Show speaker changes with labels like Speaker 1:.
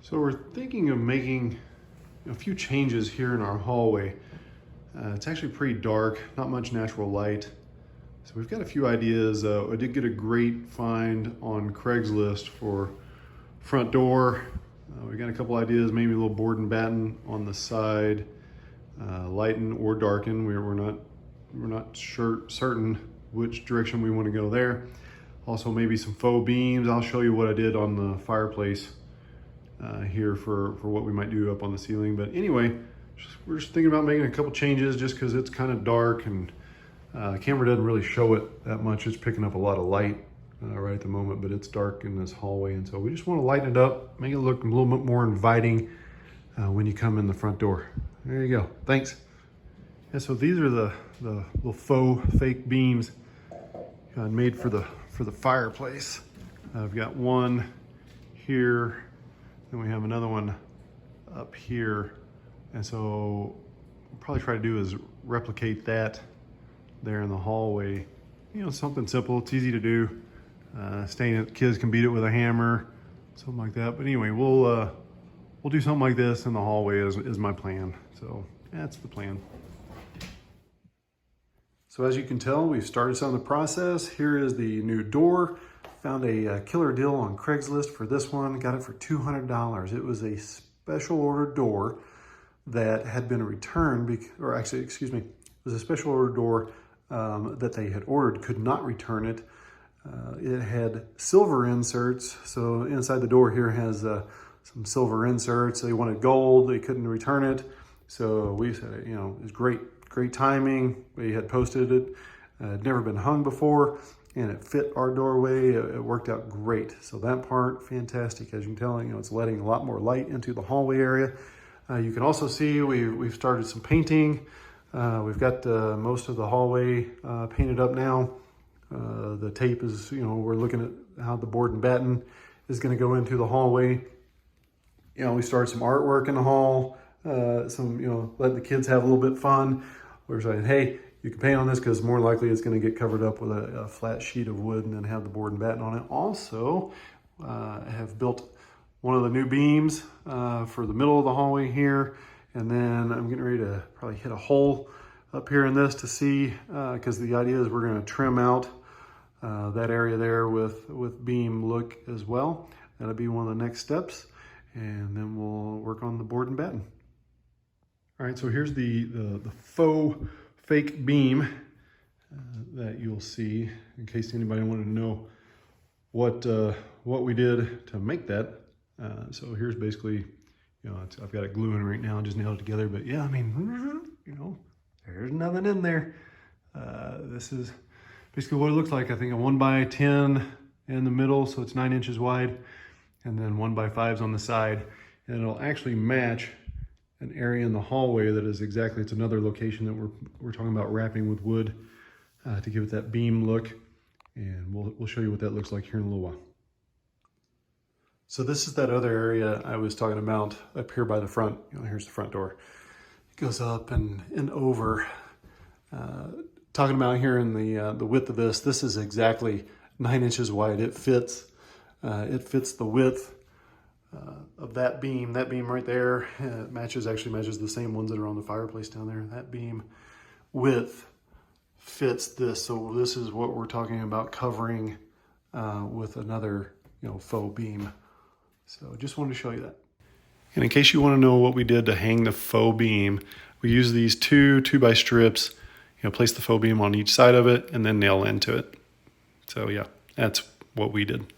Speaker 1: So we're thinking of making a few changes here in our hallway. It's actually pretty dark, not much natural light. So we've got a few ideas. I did get a great find on Craigslist for front door. We got a couple ideas, maybe a little board and batten on the side, lighten or darken. We're not certain which direction we want to go there. Also maybe some faux beams. I'll show you what I did on the fireplace here for what we might do up on the ceiling. But anyway, we're just thinking about making a couple changes just because it's kind of dark and the camera doesn't really show it that much. It's picking up a lot of light right at the moment, but it's dark in this hallway. And so we just want to lighten it up, make it look a little bit more inviting when you come in the front door. There you go. Thanks. Yeah, so these are the little faux fake beams made for the fireplace. I've got one here, then we have another one up here. And so we'll probably try to do is replicate that there in the hallway. You know, something simple, it's easy to do. Kids can beat it with a hammer, something like that. But anyway, we'll do something like this in the hallway is my plan. So that's the plan. So as you can tell, we've started some of the process. Here is the new door. Found a killer deal on Craigslist for this one. Got it for $200. It was a special order door that had been returned, it was a special order door that they had ordered, could not return it. It had silver inserts. So inside the door here has some silver inserts. They wanted gold, they couldn't return it. So we said, you know, it was great timing. We had posted it, had never been hung before, and it fit our doorway. It worked out great. So that part, fantastic. As you can tell, you know, it's letting a lot more light into the hallway area. You can also see we've started some painting. We've got most of the hallway painted up now. The tape is, you know, we're looking at how the board and batten is going to go into the hallway. You know, we started some artwork in the hall, you know, letting the kids have a little bit fun. We're saying, hey, you can paint on this because more likely it's going to get covered up with a flat sheet of wood and then have the board and batten on it. Also, I have built one of the new beams for the middle of the hallway here. And then I'm getting ready to probably hit a hole up here in this to see, because the idea is we're going to trim out that area there with beam look as well. That'll be one of the next steps. And then we'll work on the board and batten. All right, so here's the faux fake beam that you'll see in case anybody wanted to know what we did to make that. So here's basically, you know, I've got it gluing right now, just nailed it together. But yeah, I mean, you know, there's nothing in there. This is basically what it looks like. I think a 1x10 in the middle, so it's 9 inches wide, and then 1x5s on the side. And it'll actually match an area in the hallway that is exactly, it's another location that we're talking about wrapping with wood to give it that beam look. And we'll show you what that looks like here in a little while. So this is that other area I was talking about up here by the front. You know, here's the front door. It goes up and over. Talking about here in the width of this is exactly 9 inches wide. It fits the width of that beam. That beam right there actually matches the same ones that are on the fireplace down there. That beam width fits this. So this is what we're talking about covering with another, you know, faux beam. So just wanted to show you that. And in case you want to know what we did to hang the faux beam, we use these two 2x strips, you know, place the faux beam on each side of it and then nail into it. So yeah, that's what we did.